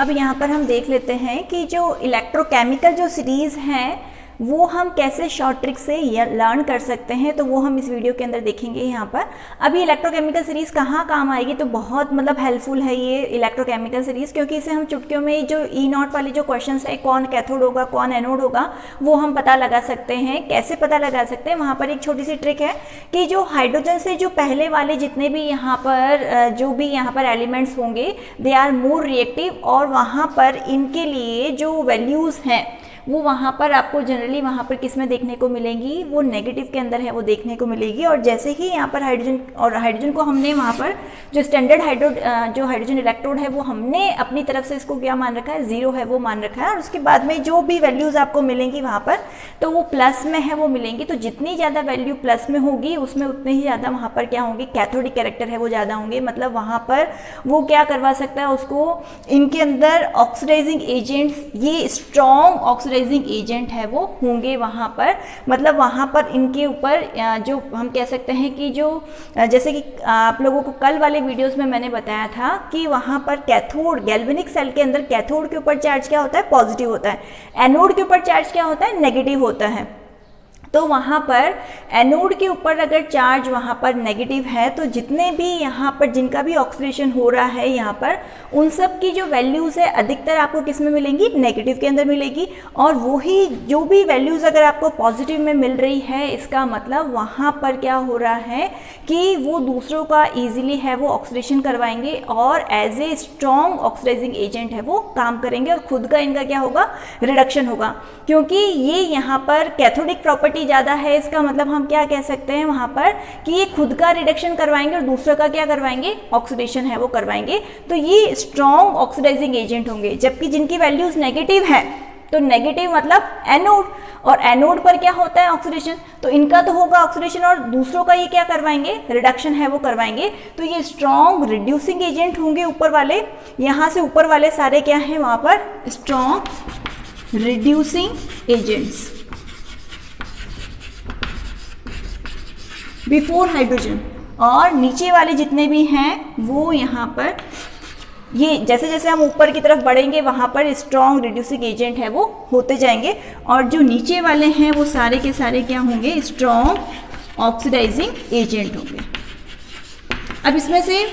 अब यहाँ पर हम देख लेते हैं कि जो इलेक्ट्रोकेमिकल जो सीरीज़ हैं वो हम कैसे शॉर्ट ट्रिक से लर्न कर सकते हैं, तो वो हम इस वीडियो के अंदर देखेंगे। यहाँ पर अभी इलेक्ट्रोकेमिकल सीरीज़ कहाँ काम आएगी, तो बहुत मतलब हेल्पफुल है ये इलेक्ट्रोकेमिकल सीरीज़, क्योंकि इसे हम चुटकियों में जो E0 वाली जो क्वेश्चंस है, कौन कैथोड होगा कौन एनोड होगा, वो हम पता लगा सकते हैं। कैसे पता लगा सकते हैं, वहाँ पर एक छोटी सी ट्रिक है कि जो हाइड्रोजन से जो पहले वाले जितने भी यहाँ पर जो भी यहाँ पर एलिमेंट्स होंगे दे आर मोर रिएक्टिव, और वहाँ पर इनके लिए जो वैल्यूज़ हैं वो वहाँ पर आपको जनरली वहाँ पर किस में देखने को मिलेंगी, वो नेगेटिव के अंदर है वो देखने को मिलेगी। और जैसे ही यहाँ पर हाइड्रोजन को हमने वहाँ पर जो स्टैंडर्ड जो हाइड्रोजन इलेक्ट्रोड है वो हमने अपनी तरफ से इसको क्या मान रखा है, 0 है वो मान रखा है। और उसके बाद में जो भी वैल्यूज़ आपको मिलेंगी वहाँ पर तो वो प्लस में है वो मिलेंगी। तो जितनी ज़्यादा वैल्यू प्लस में होगी उसमें उतने ही ज़्यादा वहाँ पर क्या होंगे, कैथोडिक कैरेक्टर है वो ज़्यादा होंगे। मतलब वहाँ पर वो क्या करवा सकता है उसको, इनके अंदर ऑक्सीडाइजिंग एजेंट्स, ये स्ट्रॉन्ग ऑक्सीडाइजिंग एजेंट है वो होंगे वहाँ पर। मतलब वहाँ पर इनके ऊपर जो हम कह सकते हैं कि जो जैसे कि आप लोगों को कल वाले वीडियोस में मैंने बताया था कि वहाँ पर कैथोड गैल्वेनिक सेल के अंदर कैथोड के ऊपर चार्ज क्या होता है, पॉजिटिव होता है, एनोड के ऊपर चार्ज क्या होता है, नेगेटिव होता है। तो वहाँ पर एनोड के ऊपर अगर चार्ज वहाँ पर नेगेटिव है तो जितने भी यहाँ पर जिनका भी ऑक्सीडेशन हो रहा है यहाँ पर उन सब की जो वैल्यूज़ है अधिकतर आपको किस में मिलेंगी, नेगेटिव के अंदर मिलेगी। और वही जो भी वैल्यूज़ अगर आपको पॉजिटिव में मिल रही है, इसका मतलब वहाँ पर क्या हो रहा है कि वो दूसरों का ईजिली है वो ऑक्सीडेशन करवाएंगे और as a strong oxidizing agent है वो काम करेंगे और खुद का इनका क्या होगा, रिडक्शन होगा। क्योंकि ये यहाँ पर कैथोडिक प्रॉपर्टी ज़्यादा है, इसका मतलब हम क्या कह सकते हैं वहाँ पर कि ये खुद का रिडक्शन करवाएंगे और दूसरों का क्या करवाएंगे, ऑक्सीडेशन है वो करवाएंगे। तो ये स्ट्रॉन्ग ऑक्सीडाइजिंग एजेंट होंगे। जबकि जिनकी वैल्यूज नेगेटिव है, तो नेगेटिव मतलब एनोड, और एनोड पर क्या होता है, ऑक्सीडेशन, तो इनका तो होगा ऑक्सीडेशन और दूसरों का ये क्या करवाएंगे, रिडक्शन है वो करवाएंगे। तो ये स्ट्रॉन्ग रिड्यूसिंग एजेंट होंगे ऊपर वाले। यहाँ से ऊपर वाले सारे क्या हैं वहाँ पर, strong reducing agents before hydrogen. और नीचे वाले जितने भी हैं वो यहाँ पर ये जैसे जैसे हम ऊपर की तरफ बढ़ेंगे वहाँ पर स्ट्रॉन्ग रिड्यूसिंग एजेंट है वो होते जाएंगे। और जो नीचे वाले हैं वो सारे के सारे क्या होंगे, स्ट्रॉन्ग ऑक्सीडाइजिंग एजेंट होंगे। अब इसमें से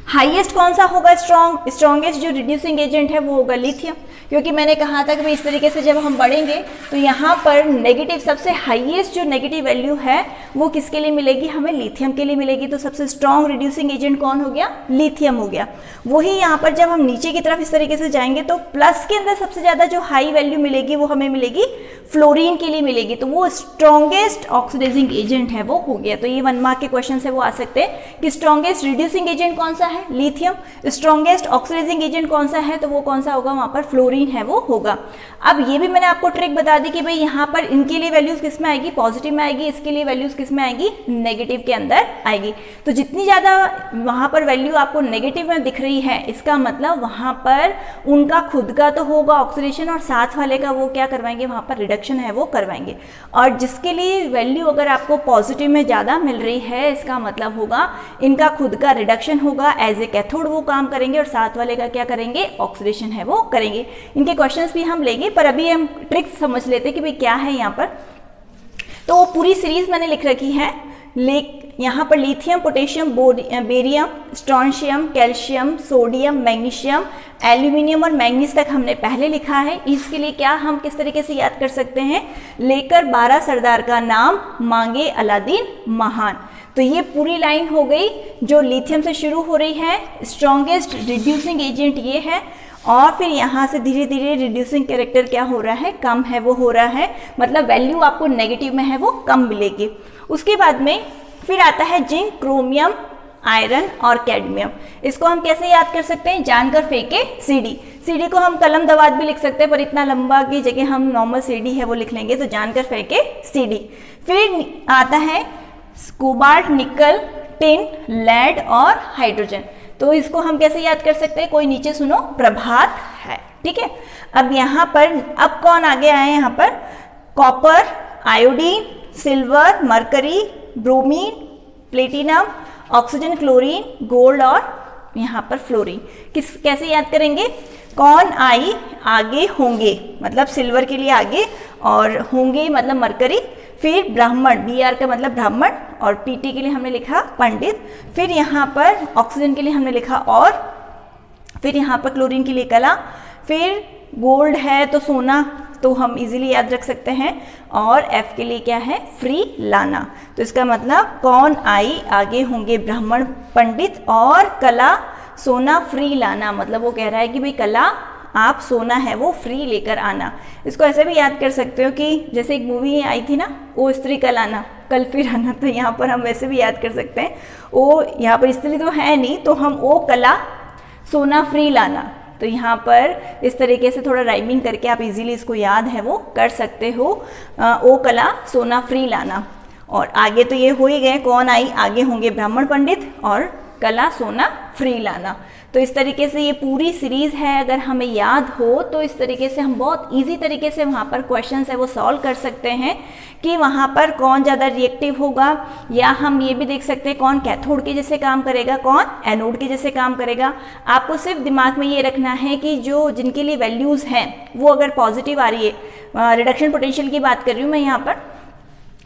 हाईएस्ट कौन सा होगा, स्ट्रॉन्गेस्ट जो रिड्यूसिंग एजेंट है वो होगा लिथियम। क्योंकि मैंने कहा था कि भाई इस तरीके से जब हम बढ़ेंगे तो यहाँ पर नेगेटिव, सबसे हाईएस्ट जो नेगेटिव वैल्यू है वो किसके लिए मिलेगी, हमें लिथियम के लिए मिलेगी। तो सबसे स्ट्रॉन्ग रिड्यूसिंग एजेंट कौन हो गया, लिथियम हो गया। वही यहाँ पर जब हम नीचे की तरफ इस तरीके से जाएंगे तो प्लस के अंदर सबसे ज़्यादा जो हाई वैल्यू मिलेगी वो हमें मिलेगी फ्लोरीन के लिए मिलेगी। तो वो स्ट्रॉन्गेस्ट ऑक्सीडाइजिंग एजेंट है वो हो गया। तो ये 1 मार्क के क्वेश्चन है वो आ सकते हैं कि स्ट्रॉन्गेस्ट रिड्यूसिंग एजेंट कौन सा है, लिथियम। स्ट्रॉन्गेस्ट ऑक्सीडाइजिंग एजेंट कौन सा है, तो वो कौन सा होगा, वहाँ पर फ्लोरीन है वो होगा। अब ये भी मैंने आपको ट्रिक बता दी कि भाई यहाँ पर इनके लिए वैल्यूज किस में आएगी, पॉजिटिव में आएगी, इसके लिए वैल्यूज किस में आएगी, नेगेटिव के अंदर आएगी। तो जितनी ज़्यादा वहाँ पर वैल्यू आपको नेगेटिव में दिख रही है, इसका मतलब वहाँ पर उनका खुद का तो होगा ऑक्सीडेशन और साथ वाले का वो क्या करवाएंगे, वहाँ पर रिडक्शन है वो करवाएंगे। और जिसके लिए वैल्यू अगर आपको पॉजिटिव में ज़्यादा मिल रही है, इसका मतलब होगा इनका खुद का रिडक्शन होगा, एज ए कैथोड वो काम करेंगे और साथ वाले का क्या करेंगे, ऑक्सीडेशन है वो करेंगे। इनके क्वेश्चंस भी हम लेंगे, पर अभी हम ट्रिक समझ लेते हैं कि भाई क्या है यहाँ पर। तो वो पूरी सीरीज मैंने लिख रखी है। यहाँ पर lithium, potassium, barium, strontium, calcium, sodium, magnesium, aluminium और मैंगनीज तक हमने पहले लिखा है। इसके लिए क्या हम किस तरीके से याद कर सकते हैं, लेकर 12 सरदार का नाम मांगे अलादीन महान। तो ये पूरी लाइन हो गई जो लिथियम से शुरू हो रही है। स्ट्रॉन्गेस्ट रिड्यूसिंग एजेंट ये है, और फिर यहाँ से धीरे धीरे रिड्यूसिंग कैरेक्टर क्या हो रहा है, कम है वो हो रहा है, मतलब वैल्यू आपको नेगेटिव में है वो कम मिलेगी। उसके बाद में फिर आता है जिंक, क्रोमियम, आयरन और कैडमियम। इसको हम कैसे याद कर सकते हैं, जानकर फेंके सीडी। सीडी को हम कलम दवात भी लिख सकते हैं, पर इतना लंबा की जगह हम नॉर्मल सीडी है वो लिख लेंगे, तो जानकर फेंके सीडी। फिर आता है कोबाल्ट, निकल, टिन, लेड और हाइड्रोजन। तो इसको हम कैसे याद कर सकते हैं, कोई नीचे सुनो, प्रभात है, ठीक है। अब यहाँ पर अब कौन आगे आए, यहाँ पर copper, iodine, silver, mercury, bromine, platinum, oxygen, chlorine, gold और यहाँ पर फ्लोरीन। कैसे याद करेंगे? कौन आई आगे होंगे, मतलब सिल्वर के लिए आगे, और होंगे मतलब मरकरी, फिर ब्राह्मण, Br का मतलब ब्राह्मण, और Pt के लिए हमने लिखा पंडित, फिर यहाँ पर ऑक्सीजन के लिए हमने लिखा और, फिर यहाँ पर क्लोरीन के लिए कला, फिर गोल्ड है तो सोना, तो हम इजीली याद रख सकते हैं, और F के लिए क्या है? फ्री लाना। तो इसका मतलब कौन आई आगे होंगे ब्राह्मण पंडित, और कला सोना फ्री लाना, मतलब वो कह रहा है कि भाई कला आप सोना है वो फ्री लेकर आना। इसको ऐसे भी याद कर सकते हो कि जैसे एक मूवी आई थी ना, ओ स्त्री कल आना कल फिर आना, तो यहाँ पर हम वैसे भी याद कर सकते हैं। ओ यहाँ पर स्त्री तो है नहीं, तो हम ओ कला सोना फ्री लाना, तो यहाँ पर इस तरीके से थोड़ा राइमिंग करके आप इजीली इसको याद है वो कर सकते हो, ओ कला सोना फ्री लाना। और आगे तो ये हो ही गए, कौन आई आगे होंगे ब्राह्मण पंडित, और कला सोना फ्री लाना। तो इस तरीके से ये पूरी सीरीज़ है, अगर हमें याद हो तो इस तरीके से हम बहुत इजी तरीके से वहाँ पर क्वेश्चंस है वो सॉल्व कर सकते हैं कि वहाँ पर कौन ज़्यादा रिएक्टिव होगा, या हम ये भी देख सकते हैं कौन कैथोड के जैसे काम करेगा, कौन एनोड के जैसे काम करेगा। आपको सिर्फ दिमाग में ये रखना है कि जो जिनके लिए वैल्यूज़ हैं वो अगर पॉजिटिव आ रही है, रिडक्शन पोटेंशियल की बात कर रही हूँ मैं यहाँ पर,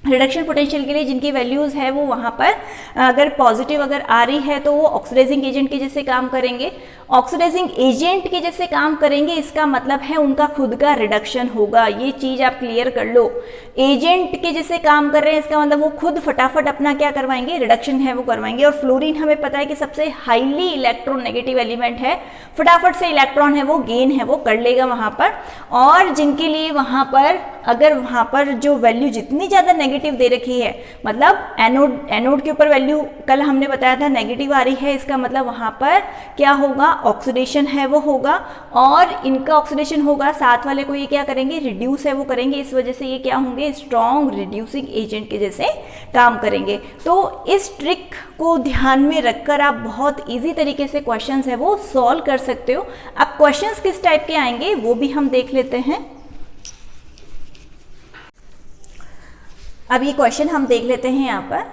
रिडक्शन पोटेंशियल के लिए जिनकी वैल्यूज़ है वो वहाँ पर अगर पॉजिटिव अगर आ रही है तो वो ऑक्सीडाइजिंग एजेंट के जैसे काम करेंगे। ऑक्सीडाइजिंग एजेंट के जैसे काम करेंगे, इसका मतलब है उनका खुद का रिडक्शन होगा, ये चीज़ आप क्लियर कर लो। एजेंट के जैसे काम कर रहे हैं, इसका मतलब वो खुद फटाफट अपना क्या करवाएंगे, रिडक्शन है वो करवाएंगे। और फ्लोरीन हमें पता है कि सबसे हाईली इलेक्ट्रोनेगेटिव एलिमेंट है, फटाफट से इलेक्ट्रॉन है वो गेन है वो कर लेगा वहाँ पर। और जिनके लिए वहाँ पर अगर वहाँ पर जो वैल्यू जितनी ज़्यादा नेगेटिव दे रखी है, मतलब एनोड के ऊपर वैल्यू कल हमने बताया था नेगेटिव आ रही है, इसका मतलब वहाँ पर क्या होगा, ऑक्सीडेशन है वो होगा, और इनका ऑक्सीडेशन होगा, साथ वाले को ये क्या करेंगे, रिड्यूस है वो करेंगे, इस वजह से ये क्या होंगे, स्ट्रॉन्ग रिड्यूसिंग एजेंट के जैसे काम करेंगे। तो इस ट्रिक को ध्यान में रखकर आप बहुत ईजी तरीके से क्वेश्चंस है वो सॉल्व कर सकते हो। अब क्वेश्चंस किस टाइप के आएंगे वो भी हम देख लेते हैं। अब ये क्वेश्चन हम देख लेते हैं यहाँ पर,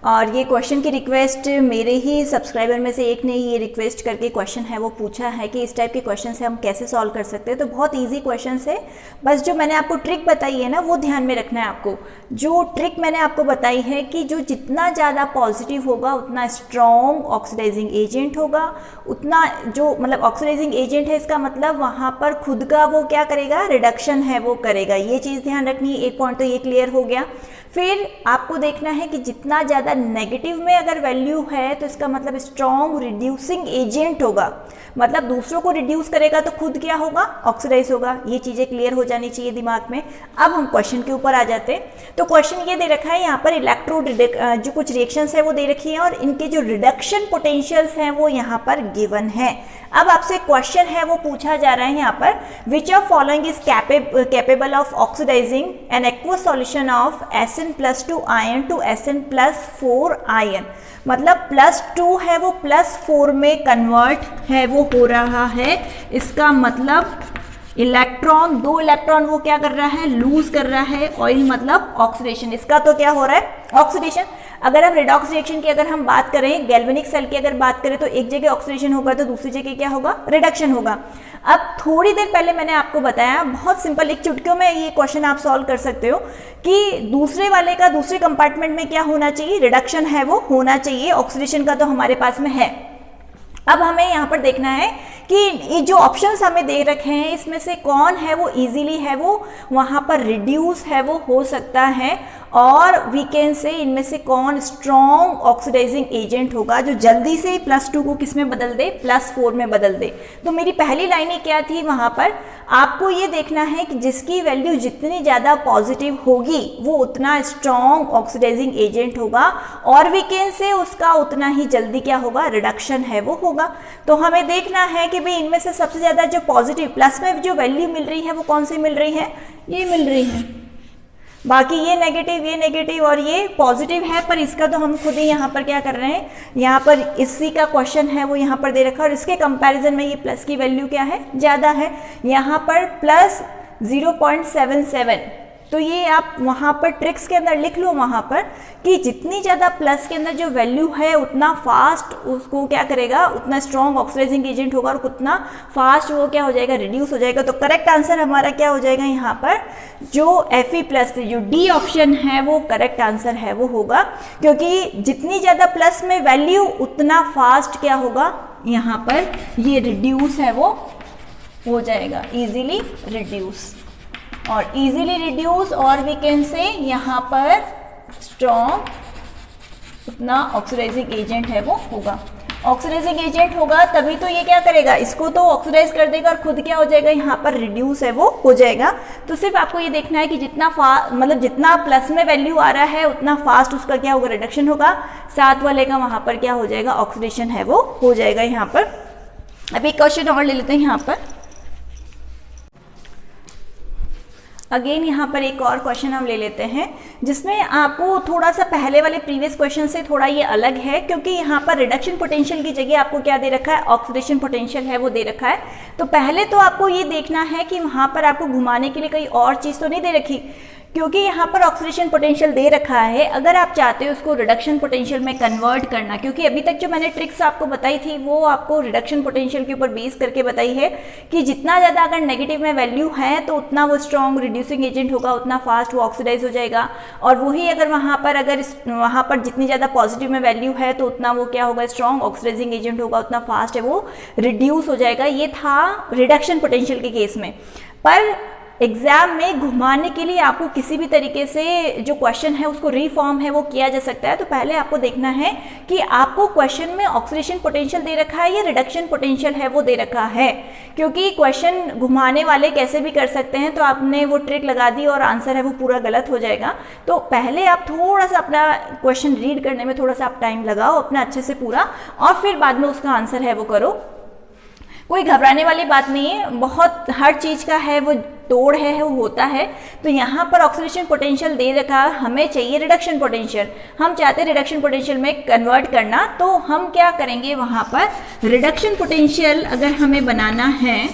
और ये क्वेश्चन की रिक्वेस्ट मेरे ही सब्सक्राइबर में से एक ने ये रिक्वेस्ट करके क्वेश्चन है वो पूछा है कि इस टाइप के क्वेश्चन से हम कैसे सॉल्व कर सकते हैं। तो बहुत इजी क्वेश्चन है, बस जो मैंने आपको ट्रिक बताई है ना वो ध्यान में रखना है आपको। जो ट्रिक मैंने आपको बताई है कि जो जितना ज़्यादा पॉजिटिव होगा उतना स्ट्रॉन्ग ऑक्सीडाइजिंग एजेंट होगा, उतना जो मतलब ऑक्सीडाइजिंग एजेंट है इसका मतलब वहाँ पर खुद का वो क्या करेगा, रिडक्शन है वो करेगा। ये चीज़ ध्यान रखनी है। एक पॉइंट तो ये क्लियर हो गया। फिर आपको देखना है कि जितना ज़्यादा नेगेटिव में अगर वैल्यू है तो इसका मतलब स्ट्रॉन्ग रिड्यूसिंग एजेंट होगा, मतलब दूसरों को रिड्यूस करेगा तो खुद क्या होगा, ऑक्सीडाइज होगा। ये चीज़ें क्लियर हो जानी चाहिए दिमाग में। अब हम क्वेश्चन के ऊपर आ जाते हैं। तो क्वेश्चन ये दे रखा है, यहाँ पर इलेक्ट्रो जो कुछ रिएक्शंस है वो दे रखी है, और इनके जो रिडक्शन पोटेंशियल्स हैं वो यहाँ पर गिवन है। अब आपसे क्वेश्चन है वो पूछा जा रहा है यहाँ पर, which of following is capable of oxidizing an aqueous solution of Sn+2 ion to Sn+4 ion. मतलब +2 है वो +4 में कन्वर्ट है वो हो रहा है। इसका मतलब इलेक्ट्रॉन, 2 इलेक्ट्रॉन वो क्या कर रहा है, लूज कर रहा है। ऑयल मतलब ऑक्सीडेशन, इसका तो क्या हो रहा है, ऑक्सीडेशन। अगर हम रेडॉक्स रिएक्शन की अगर हम बात करें, गैल्वेनिक सेल की अगर बात करें, तो एक जगह ऑक्सीडेशन होगा तो दूसरी जगह क्या होगा, रिडक्शन होगा। अब थोड़ी देर पहले मैंने आपको बताया, बहुत सिंपल, एक चुटकियों में ये क्वेश्चन आप सॉल्व कर सकते हो कि दूसरे वाले का दूसरे कंपार्टमेंट में क्या होना चाहिए, रिडक्शन है वो होना चाहिए। ऑक्सीडेशन का तो हमारे पास में है। अब हमें यहाँ पर देखना है कि ये जो ऑप्शंस हमें दे रखे हैं इसमें से कौन है वो इजीली है वो वहाँ पर रिड्यूस है वो हो सकता है, और वी कैन से इनमें से कौन स्ट्रॉन्ग ऑक्सीडाइजिंग एजेंट होगा जो जल्दी से +2 को किस में बदल दे, +4 में बदल दे। तो मेरी पहली लाइनें क्या थी, वहाँ पर आपको ये देखना है कि जिसकी वैल्यू जितनी ज़्यादा पॉजिटिव होगी वो उतना स्ट्रॉन्ग ऑक्सीडाइजिंग एजेंट होगा, और वी कैन से उसका उतना ही जल्दी क्या होगा, रिडक्शन है वो होगा। तो हमें देखना है कि भाई इनमें से सबसे ज़्यादा जो पॉजिटिव प्लस में जो वैल्यू मिल रही है वो कौन सी मिल रही है, ये मिल रही है। बाकी ये नेगेटिव और ये पॉजिटिव है, पर इसका तो हम खुद ही यहाँ पर क्या कर रहे हैं, यहाँ पर इसी का क्वेश्चन है वो यहाँ पर दे रखा है, और इसके कंपैरिजन में ये प्लस की वैल्यू क्या है, ज़्यादा है। यहाँ पर +0.77 तो ये आप वहाँ पर ट्रिक्स के अंदर लिख लो वहाँ पर कि जितनी ज़्यादा प्लस के अंदर जो वैल्यू है उतना फास्ट उसको क्या करेगा, उतना स्ट्रॉन्ग ऑक्सीडाइजिंग एजेंट होगा और उतना फास्ट वो क्या हो जाएगा, रिड्यूस हो जाएगा। तो करेक्ट आंसर हमारा क्या हो जाएगा यहाँ पर, जो Fe+ जो डी ऑप्शन है वो करेक्ट आंसर है वो होगा, क्योंकि जितनी ज़्यादा प्लस में वैल्यू उतना फास्ट क्या होगा, यहाँ पर ये रिड्यूस है वो हो जाएगा, इजीली रिड्यूस। और इजीली रिड्यूस और वी कैन से यहाँ पर स्ट्रॉन्ग, उतना ऑक्सीडाइजिंग एजेंट है वो होगा। ऑक्सीडाइजिंग एजेंट होगा तभी तो ये क्या करेगा, इसको तो ऑक्सीडाइज कर देगा और खुद क्या हो जाएगा, यहाँ पर रिड्यूस है वो हो जाएगा। तो सिर्फ आपको ये देखना है कि जितना मतलब जितना प्लस में वैल्यू आ रहा है उतना फास्ट उसका क्या होगा, रिडक्शन होगा। साथ वाले का वहाँ पर क्या हो जाएगा, ऑक्सीडेशन है वो हो जाएगा यहाँ पर। अभी क्वेश्चन और ले लेते हैं यहाँ पर। अगेन यहाँ पर एक और क्वेश्चन हम ले लेते हैं जिसमें आपको थोड़ा सा पहले वाले प्रीवियस क्वेश्चन से थोड़ा ये अलग है, क्योंकि यहाँ पर रिडक्शन पोटेंशियल की जगह आपको क्या दे रखा है, ऑक्सीडेशन पोटेंशियल है वो दे रखा है। तो पहले तो आपको ये देखना है कि वहाँ पर आपको घुमाने के लिए कोई और चीज़ तो नहीं दे रखी, क्योंकि यहाँ पर ऑक्सीडेशन पोटेंशियल दे रखा है। अगर आप चाहते हो उसको रिडक्शन पोटेंशियल में कन्वर्ट करना, क्योंकि अभी तक जो मैंने ट्रिक्स आपको बताई थी वो आपको रिडक्शन पोटेंशियल के ऊपर बेस करके बताई है कि जितना ज़्यादा अगर नेगेटिव में वैल्यू है तो उतना वो स्ट्रॉन्ग रिड्यूसिंग एजेंट होगा, उतना फास्ट वो ऑक्सीडाइज हो जाएगा। और वही अगर वहाँ पर जितनी ज़्यादा पॉजिटिव में वैल्यू है तो उतना वो क्या होगा, स्ट्रॉन्ग ऑक्सीडाइजिंग एजेंट होगा, उतना फास्ट है वो रिड्यूस हो जाएगा। ये था रिडक्शन पोटेंशियल के केस में। पर एग्जाम में घुमाने के लिए आपको किसी भी तरीके से जो क्वेश्चन है उसको रीफॉर्म है वो किया जा सकता है। तो पहले आपको देखना है कि आपको क्वेश्चन में ऑक्सीडेशन पोटेंशियल दे रखा है या रिडक्शन पोटेंशियल है वो दे रखा है, क्योंकि क्वेश्चन घुमाने वाले कैसे भी कर सकते हैं। तो आपने वो ट्रिक लगा दी और आंसर है वो पूरा गलत हो जाएगा। तो पहले आप थोड़ा सा अपना क्वेश्चन रीड करने में थोड़ा सा आप टाइम लगाओ अपना अच्छे से पूरा, और फिर बाद में उसका आंसर है वो करो। कोई घबराने वाली बात नहीं है, बहुत हर चीज़ का है वो तोड़ है वो होता है। तो यहाँ पर ऑक्सीडेशन पोटेंशियल दे रखा, हमें चाहिए रिडक्शन पोटेंशियल, हम चाहते हैं रिडक्शन पोटेंशियल में कन्वर्ट करना। तो हम क्या करेंगे, वहाँ पर रिडक्शन पोटेंशियल अगर हमें बनाना है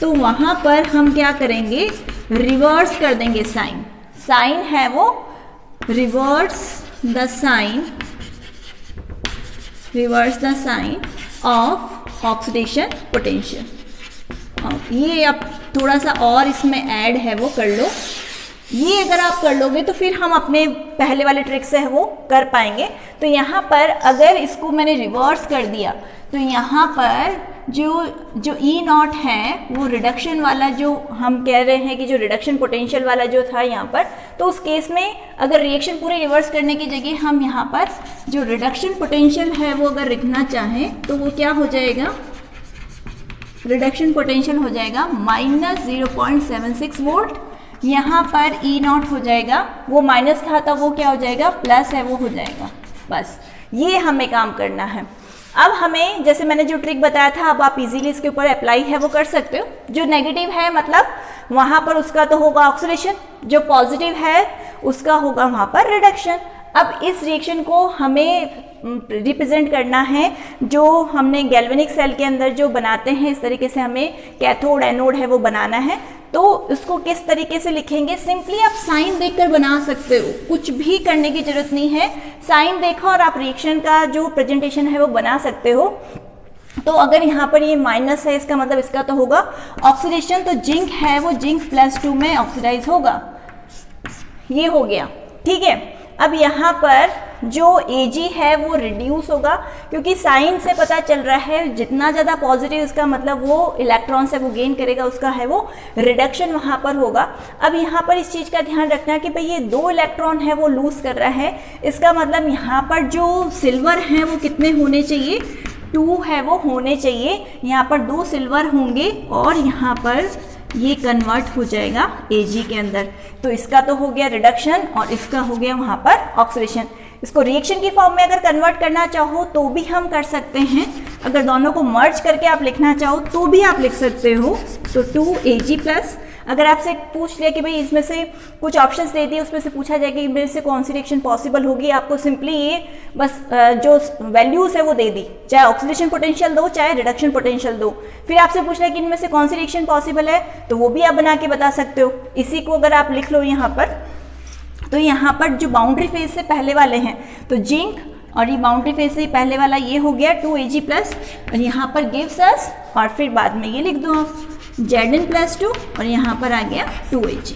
तो वहाँ पर हम क्या करेंगे, रिवर्स कर देंगे साइन। साइन है वो reverse the sign of oxidation potential. ये अब थोड़ा सा और इसमें ऐड है वो कर लो। ये अगर आप कर लोगे तो फिर हम अपने पहले वाले ट्रिक से है वो कर पाएंगे। तो यहाँ पर अगर इसको मैंने रिवर्स कर दिया तो यहाँ पर जो E0 है वो रिडक्शन वाला, जो हम कह रहे हैं कि जो रिडक्शन पोटेंशियल वाला जो था यहाँ पर, तो उस केस में अगर रिएक्शन पूरे रिवर्स करने की जगह हम यहाँ पर जो रिडक्शन पोटेंशियल है वो अगर लिखना चाहें तो वो क्या हो जाएगा, रिडक्शन पोटेंशियल हो जाएगा -0.76 वोल्ट। यहाँ पर E0 हो जाएगा, वो माइनस था तो वो क्या हो जाएगा, प्लस है वो हो जाएगा। बस ये हमें काम करना है। अब हमें जैसे मैंने जो ट्रिक बताया था, अब आप इजीली इसके ऊपर अप्लाई है वो कर सकते हो। जो नेगेटिव है मतलब वहाँ पर उसका तो होगा ऑक्सीडेशन, जो पॉजिटिव है उसका होगा वहाँ पर रिडक्शन। अब इस रिएक्शन को हमें रिप्रेजेंट करना है, जो हमने गैल्वेनिक सेल के अंदर जो बनाते हैं इस तरीके से हमें कैथोड एनोड है वो बनाना है। तो उसको किस तरीके से लिखेंगे, सिंपली आप साइन देखकर बना सकते हो, कुछ भी करने की जरूरत नहीं है। साइन देखो और आप रिएक्शन का जो प्रेजेंटेशन है वो बना सकते हो। तो अगर यहाँ पर ये माइनस है, इसका मतलब इसका तो होगा ऑक्सीडेशन। तो जिंक है वो जिंक +2 में ऑक्सीडाइज होगा, ये हो गया, ठीक है। अब यहाँ पर जो Ag है वो रिड्यूस होगा, क्योंकि साइन से पता चल रहा है जितना ज़्यादा पॉजिटिव इसका मतलब वो इलेक्ट्रॉन से वो गेन करेगा, उसका है वो रिडक्शन वहाँ पर होगा। अब यहाँ पर इस चीज़ का ध्यान रखना कि भाई ये 2 इलेक्ट्रॉन है वो लूज कर रहा है, इसका मतलब यहाँ पर जो सिल्वर हैं वो कितने होने चाहिए, 2 है वो होने चाहिए। यहाँ पर 2 सिल्वर होंगे और यहाँ पर ये कन्वर्ट हो जाएगा Ag के अंदर। तो इसका तो हो गया रिडक्शन और इसका हो गया वहाँ पर ऑक्सीडेशन। इसको रिएक्शन की फॉर्म में अगर कन्वर्ट करना चाहो तो भी हम कर सकते हैं, अगर दोनों को मर्ज करके आप लिखना चाहो तो भी आप लिख सकते हो। तो 2Ag+, अगर आपसे पूछ लिया कि भाई इसमें से कुछ ऑप्शंस दे दिए, उसमें से पूछा जाए कि इनमें से कौन सी रिएक्शन पॉसिबल होगी, आपको सिंपली ये बस जो वैल्यूज है वो दे दी, चाहे ऑक्सीडेशन पोटेंशियल दो चाहे रिडक्शन पोटेंशियल दो। फिर आपसे पूछ लिया कि इनमें से कौन सी रिएक्शन पॉसिबल है, तो वो भी आप बना के बता सकते हो। इसी को अगर आप लिख लो यहाँ पर, तो यहाँ पर जो बाउंड्री फेज से पहले वाले हैं तो जिंक, और ये बाउंड्री फेज से पहले वाला ये हो गया 2Ag प्लस, और यहाँ पर गिव्स अस, और फिर बाद में ये लिख दो आप Zn+2, और यहाँ पर आ गया 2Ag।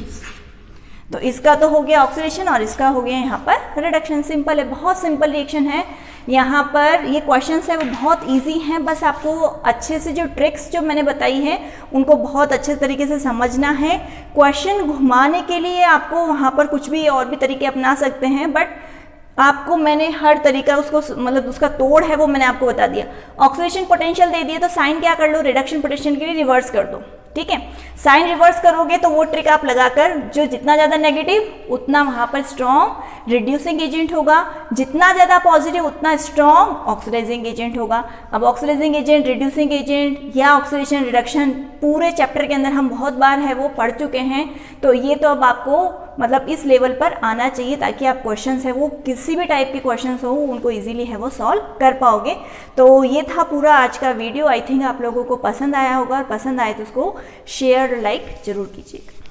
तो इसका तो हो गया ऑक्सीडेशन और इसका हो गया यहाँ पर रिडक्शन। सिंपल है, बहुत सिंपल रिएक्शन है। यहाँ पर ये क्वेश्चंस है वो बहुत इजी हैं, बस आपको अच्छे से जो ट्रिक्स जो मैंने बताई है उनको बहुत अच्छे तरीके से समझना है। क्वेश्चन घुमाने के लिए आपको वहाँ पर कुछ भी और भी तरीके अपना सकते हैं, बट आपको मैंने हर तरीका उसको मतलब उसका तोड़ है वो मैंने आपको बता दिया। ऑक्सीडेशन पोटेंशियल दे दिया तो साइन क्या कर लो, रिडक्शन पोटेंशियल के लिए रिवर्स कर दो, ठीक है। साइन रिवर्स करोगे तो वो ट्रिक आप लगाकर जो जितना ज़्यादा नेगेटिव उतना वहाँ पर स्ट्रॉन्ग रिड्यूसिंग एजेंट होगा, जितना ज़्यादा पॉजिटिव उतना स्ट्रॉन्ग ऑक्सीडाइजिंग एजेंट होगा। अब ऑक्सीडाइजिंग एजेंट, रिड्यूसिंग एजेंट या ऑक्सीडेशन रिडक्शन पूरे चैप्टर के अंदर हम बहुत बार है वो पढ़ चुके हैं, तो ये तो अब आपको मतलब इस लेवल पर आना चाहिए ताकि आप क्वेश्चंस है वो किसी भी टाइप के क्वेश्चंस हो उनको इजीली है वो सॉल्व कर पाओगे। तो ये था पूरा आज का वीडियो। आई थिंक आप लोगों को पसंद आया होगा, और पसंद आए तो उसको शेयर लाइक जरूर कीजिएगा।